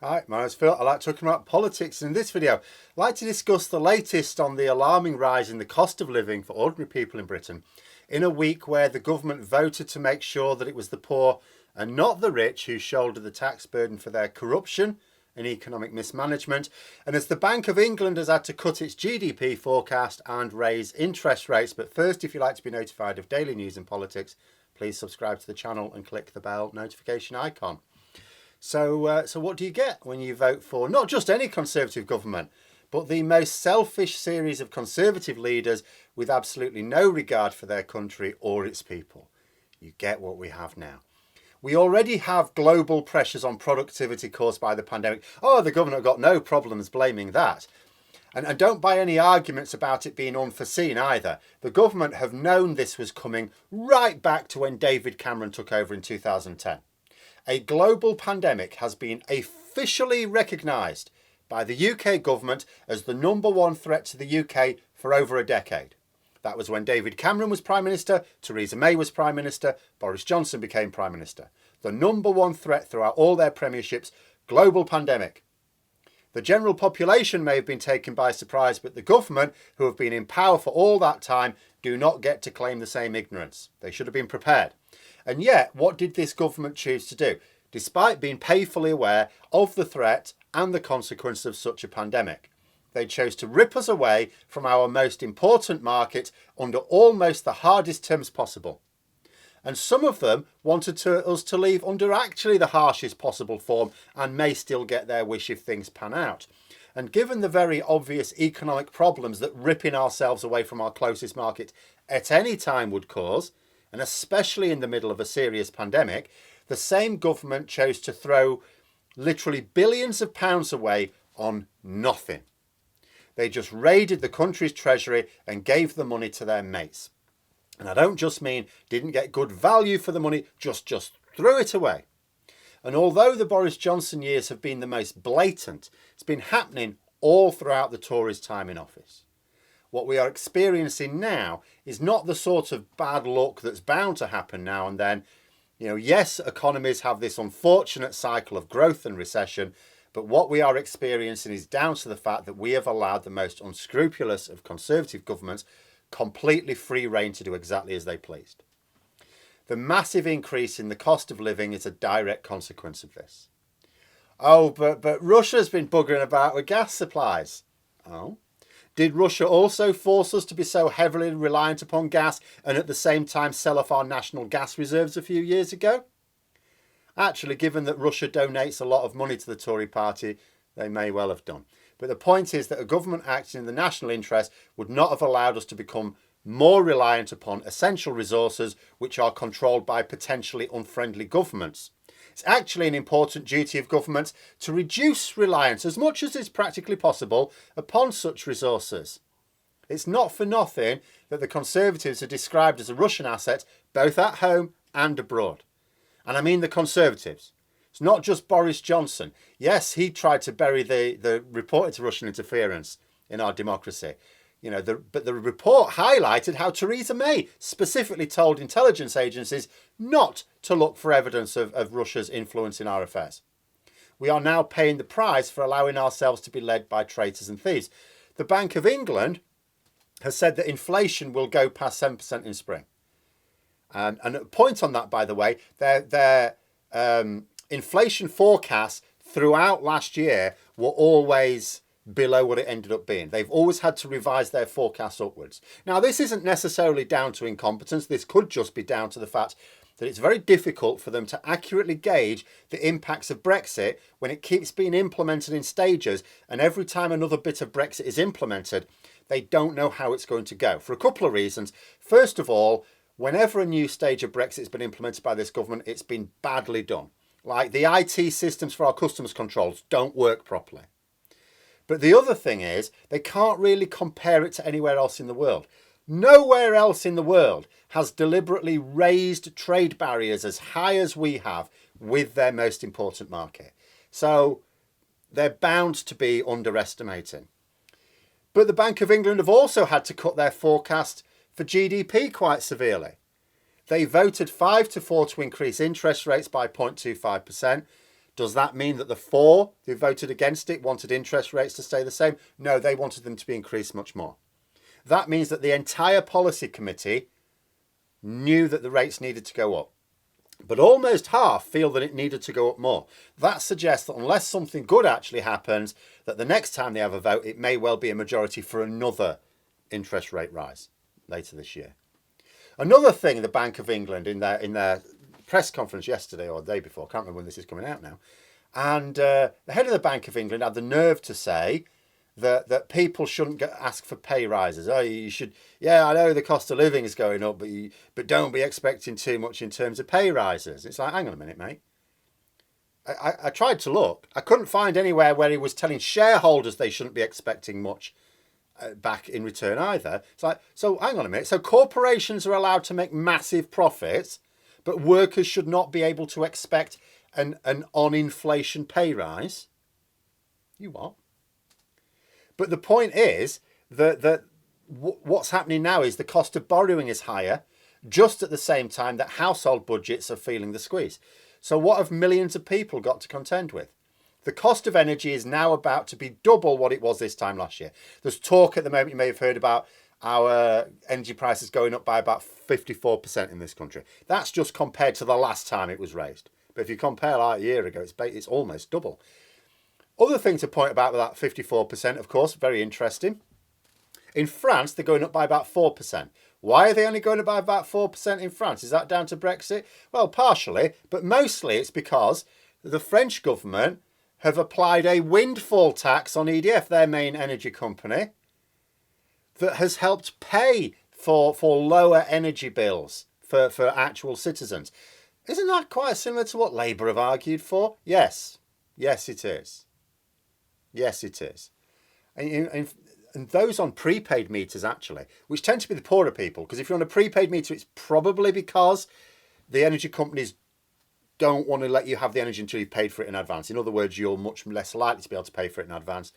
Hi, my name's Phil. I like talking about politics. In this video, I'd like to discuss the latest on the alarming rise in the cost of living for ordinary people in Britain in a week where the government voted to make sure that it was the poor and not the rich who shoulder the tax burden for their corruption and economic mismanagement, and as the Bank of England has had to cut its GDP forecast and raise interest rates. But first, if you'd like to be notified of daily news and politics, please subscribe to the channel and click the bell notification icon. So what do you get when you vote for not just any Conservative government, but the most selfish series of Conservative leaders with absolutely no regard for their country or its people? You get what we have now. We already have global pressures on productivity caused by the pandemic. Oh, the government have got no problems blaming that. And don't buy any arguments about it being unforeseen either. The government have known this was coming right back to when David Cameron took over in 2010. A global pandemic has been officially recognised by the UK government as the number one threat to the UK for over a decade. That was when David Cameron was Prime Minister, Theresa May was Prime Minister, Boris Johnson became Prime Minister. The number one threat throughout all their premierships, global pandemic. The general population may have been taken by surprise, but the government, who have been in power for all that time, do not get to claim the same ignorance. They should have been prepared. And yet, what did this government choose to do, despite being painfully aware of the threat and the consequences of such a pandemic? They chose to rip us away from our most important market under almost the hardest terms possible. And some of them wanted us to leave under actually the harshest possible form and may still get their wish if things pan out. And given the very obvious economic problems that ripping ourselves away from our closest market at any time would cause, and especially in the middle of a serious pandemic, the same government chose to throw literally billions of pounds away on nothing. They just raided the country's treasury and gave the money to their mates. And I don't just mean didn't get good value for the money, just threw it away. And although the Boris Johnson years have been the most blatant, it's been happening all throughout the Tories' time in office. What we are experiencing now is not the sort of bad luck that's bound to happen now and then. Yes, economies have this unfortunate cycle of growth and recession, but what we are experiencing is down to the fact that we have allowed the most unscrupulous of Conservative governments completely free rein to do exactly as they pleased. The massive increase in the cost of living is a direct consequence of this. Oh, but Russia's been buggering about with gas supplies. Oh? Did Russia also force us to be so heavily reliant upon gas and at the same time sell off our national gas reserves a few years ago? Actually, given that Russia donates a lot of money to the Tory party, they may well have done. But the point is that a government acting in the national interest would not have allowed us to become more reliant upon essential resources which are controlled by potentially unfriendly governments. It's actually an important duty of governments to reduce reliance as much as is practically possible upon such resources. It's not for nothing that the Conservatives are described as a Russian asset both at home and abroad. And I mean the Conservatives. It's not just Boris Johnson. Yes, he tried to bury the reported Russian interference in our democracy. But the report highlighted how Theresa May specifically told intelligence agencies not to look for evidence of Russia's influence in our affairs. We are now paying the price for allowing ourselves to be led by traitors and thieves. The Bank of England has said that inflation will go past 7% in spring. And a point on that, by the way, their inflation forecasts throughout last year were always below what it ended up being. They've always had to revise their forecasts upwards. Now, this isn't necessarily down to incompetence. This could just be down to the fact that it's very difficult for them to accurately gauge the impacts of Brexit when it keeps being implemented in stages, and every time another bit of Brexit is implemented, they don't know how it's going to go for a couple of reasons. First of all, whenever a new stage of Brexit has been implemented by this government, it's been badly done. Like the IT systems for our customs controls don't work properly. But the other thing is they can't really compare it to anywhere else in the world. Nowhere else in the world has deliberately raised trade barriers as high as we have with their most important market. So they're bound to be underestimating. But the Bank of England have also had to cut their forecast for GDP quite severely. They voted 5 to 4 to increase interest rates by 0.25%. Does that mean that the 4 who voted against it wanted interest rates to stay the same? No, they wanted them to be increased much more. That means that the entire policy committee knew that the rates needed to go up. But almost half feel that it needed to go up more. That suggests that unless something good actually happens, that the next time they have a vote, it may well be a majority for another interest rate rise later this year. Another thing, the Bank of England in their press conference yesterday or the day before, I can't remember when this is coming out now, and the head of the Bank of England had the nerve to say that people shouldn't ask for pay rises. Oh, you should. Yeah, I know the cost of living is going up, but don't be expecting too much in terms of pay rises. It's like, hang on a minute, mate. I tried to look. I couldn't find anywhere where he was telling shareholders they shouldn't be expecting much back in return either. It's like, so hang on a minute. So corporations are allowed to make massive profits, but workers should not be able to expect an on-inflation pay rise. You what? But the point is that what's happening now is the cost of borrowing is higher, just at the same time that household budgets are feeling the squeeze. So what have millions of people got to contend with? The cost of energy is now about to be double what it was this time last year. There's talk at the moment, you may have heard about our energy prices going up by about 54% in this country. That's just compared to the last time it was raised. But if you compare like a year ago, it's almost double. Other thing to point about with that 54%, of course, very interesting. In France, they're going up by about 4%. Why are they only going up by about 4% in France? Is that down to Brexit? Well, partially, but mostly it's because the French government have applied a windfall tax on EDF, their main energy company, that has helped pay for lower energy bills for actual citizens. Isn't that quite similar to what Labour have argued for? Yes. Yes, it is. Yes, it is. And those on prepaid meters, actually, which tend to be the poorer people, because if you're on a prepaid meter, it's probably because the energy companies don't want to let you have the energy until you've paid for it in advance. In other words, you're much less likely to be able to pay for it in advance.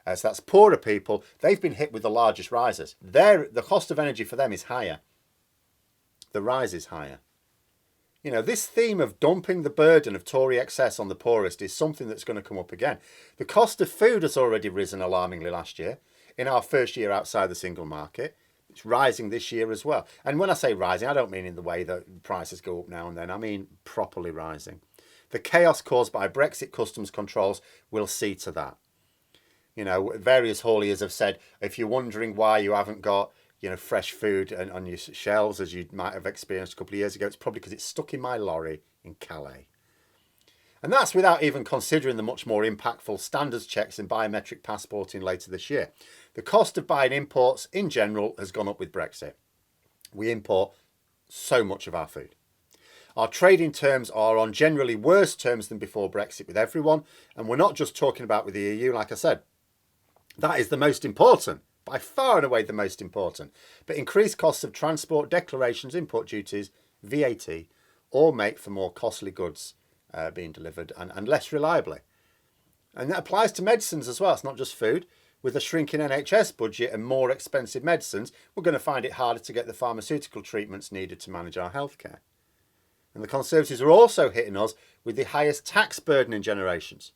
So that's poorer people. They've been hit with the largest rises. The cost of energy for them is higher. The rise is higher. You know, this theme of dumping the burden of Tory excess on the poorest is something that's going to come up again. The cost of food has already risen alarmingly last year, in our first year outside the single market. It's rising this year as well. And when I say rising, I don't mean in the way that prices go up now and then. I mean properly rising. The chaos caused by Brexit customs controls will see to that. You know, various hauliers have said, if you're wondering why you haven't got, you know, fresh food on your shelves as you might have experienced a couple of years ago, it's probably because it's stuck in my lorry in Calais. And that's without even considering the much more impactful standards checks and biometric passporting later this year. The cost of buying imports in general has gone up with Brexit. We import so much of our food. Our trading terms are on generally worse terms than before Brexit with everyone. And we're not just talking about with the EU, like I said. That is the most important, by far and away the most important. But increased costs of transport, declarations, import duties, VAT, all make for more costly goods being delivered and less reliably. And that applies to medicines as well. It's not just food. With a shrinking NHS budget and more expensive medicines, we're going to find it harder to get the pharmaceutical treatments needed to manage our healthcare. And the Conservatives are also hitting us with the highest tax burden in generations.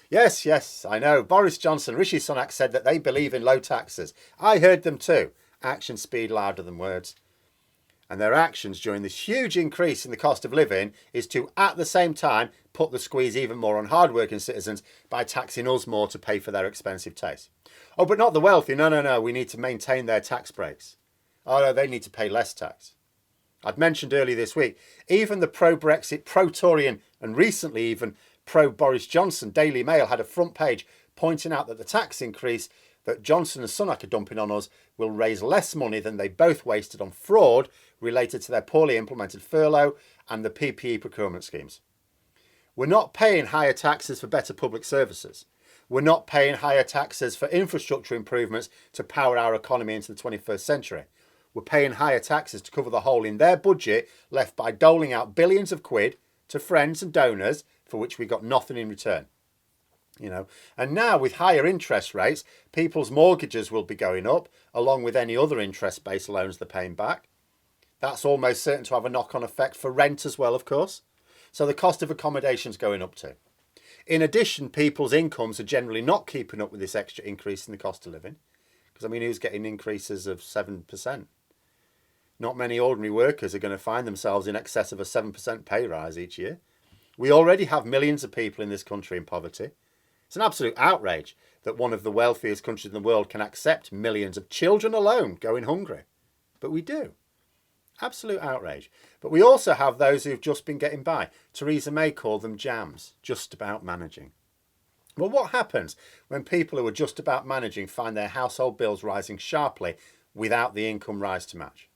Yes, I know. Boris Johnson, Rishi Sunak said that they believe in low taxes. I heard them too. Actions speak louder than words. And their actions during this huge increase in the cost of living is to, at the same time, put the squeeze even more on hard-working citizens by taxing us more to pay for their expensive taste. Oh, but not the wealthy. No. We need to maintain their tax breaks. Oh, no, they need to pay less tax. I'd mentioned earlier this week, even the pro-Brexit, pro-Tory and recently even pro-Boris Johnson Daily Mail had a front page pointing out that the tax increase that Johnson and Sunak are dumping on us will raise less money than they both wasted on fraud related to their poorly implemented furlough and the PPE procurement schemes. We're not paying higher taxes for better public services. We're not paying higher taxes for infrastructure improvements to power our economy into the 21st century. We're paying higher taxes to cover the hole in their budget left by doling out billions of quid to friends and donors for which we got nothing in return. You know, and now with higher interest rates, people's mortgages will be going up along with any other interest-based loans they're paying back. That's almost certain to have a knock-on effect for rent as well, of course. So the cost of accommodation's going up too. In addition, people's incomes are generally not keeping up with this extra increase in the cost of living. Because, I mean, who's getting increases of 7%? Not many ordinary workers are going to find themselves in excess of a 7% pay rise each year. We already have millions of people in this country in poverty. It's an absolute outrage that one of the wealthiest countries in the world can accept millions of children alone going hungry. But we do. Absolute outrage. But we also have those who've just been getting by. Theresa May called them jams, just about managing. Well, what happens when people who are just about managing find their household bills rising sharply without the income rise to match?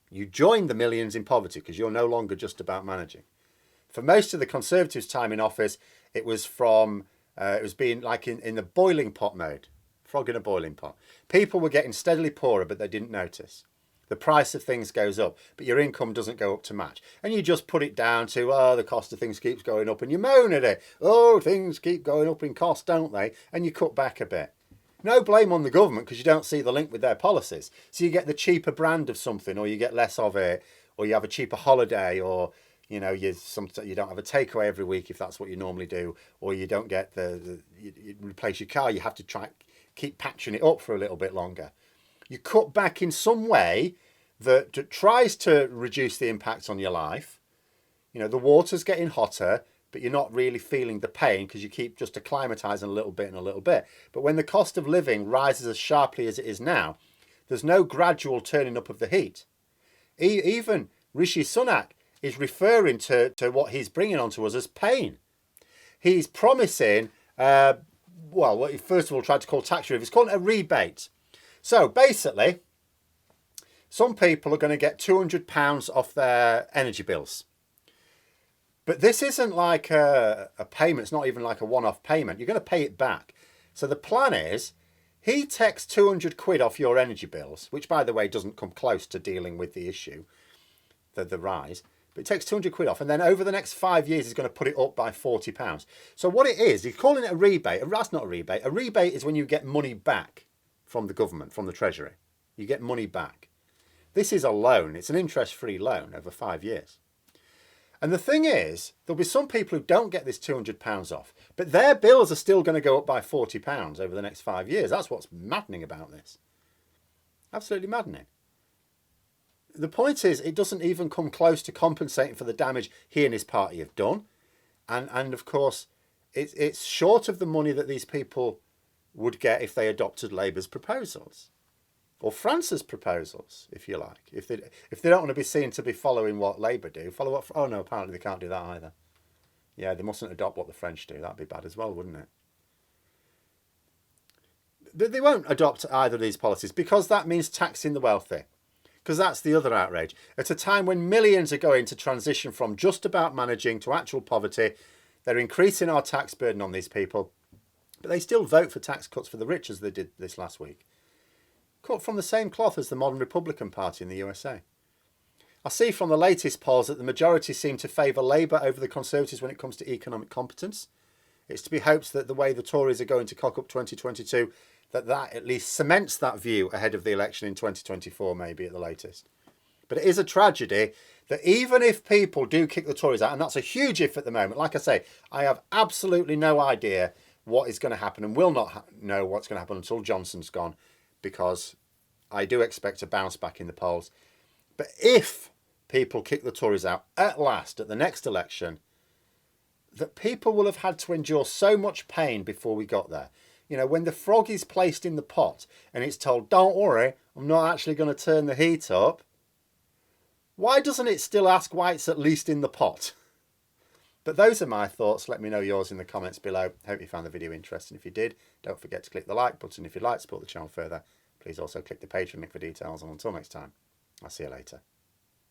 You join the millions in poverty because you're no longer just about managing. For most of the Conservatives' time in office, it was being like in the boiling pot mode, frog in a boiling pot. People were getting steadily poorer, but they didn't notice. The price of things goes up, but your income doesn't go up to match. And you just put it down to, the cost of things keeps going up, and you moan at it. Oh, things keep going up in cost, don't they? And you cut back a bit. No blame on the government because you don't see the link with their policies. So you get the cheaper brand of something, or you get less of it, or you have a cheaper holiday, or you don't have a takeaway every week if that's what you normally do, or you don't get you replace your car. You have to keep patching it up for a little bit longer. You cut back in some way that tries to reduce the impact on your life. The water's getting hotter, but you're not really feeling the pain because you keep just acclimatizing a little bit and a little bit. But when the cost of living rises as sharply as it is now, there's no gradual turning up of the heat. Even Rishi Sunak is referring to what he's bringing onto us as pain. He's promising, what he first of all tried to call tax relief. He's calling it a rebate. So basically, some people are going to get £200 off their energy bills. But this isn't like a payment. It's not even like a one-off payment. You're going to pay it back. So the plan is he takes 200 quid off your energy bills, which, by the way, doesn't come close to dealing with the issue, the rise. But it takes 200 quid off. And then over the next 5 years, he's going to put it up by £40. So what it is, he's calling it a rebate. That's not a rebate. A rebate is when you get money back from the government, from the Treasury. You get money back. This is a loan. It's an interest-free loan over 5 years. And the thing is, there'll be some people who don't get this £200 off, but their bills are still going to go up by £40 over the next 5 years. That's what's maddening about this. Absolutely maddening. The point is, it doesn't even come close to compensating for the damage he and his party have done. And of course, it's short of the money that these people would get if they adopted Labour's proposals. Or France's proposals, if you like. If they don't want to be seen to be following what Labour do, follow what... Oh, no, apparently they can't do that either. Yeah, they mustn't adopt what the French do. That'd be bad as well, wouldn't it? They won't adopt either of these policies because that means taxing the wealthy. Because that's the other outrage. At a time when millions are going to transition from just about managing to actual poverty, they're increasing our tax burden on these people. But they still vote for tax cuts for the rich as they did this last week. Cut from the same cloth as the modern Republican Party in the USA. I see from the latest polls that the majority seem to favour Labour over the Conservatives when it comes to economic competence. It's to be hoped that the way the Tories are going to cock up 2022, that at least cements that view ahead of the election in 2024, maybe at the latest. But it is a tragedy that even if people do kick the Tories out, and that's a huge if at the moment, like I say, I have absolutely no idea what is going to happen and will not know what's going to happen until Johnson's gone, because I do expect a bounce back in the polls. But if people kick the Tories out at last at the next election, that people will have had to endure so much pain before we got there. When the frog is placed in the pot and it's told, don't worry, I'm not actually going to turn the heat up, why doesn't it still ask why it's at least in the pot? But those are my thoughts. Let me know yours in the comments below. Hope you found the video interesting. If you did, don't forget to click the like button. If you'd like to support the channel further, please also click the Patreon link for details. And until next time, I'll see you later.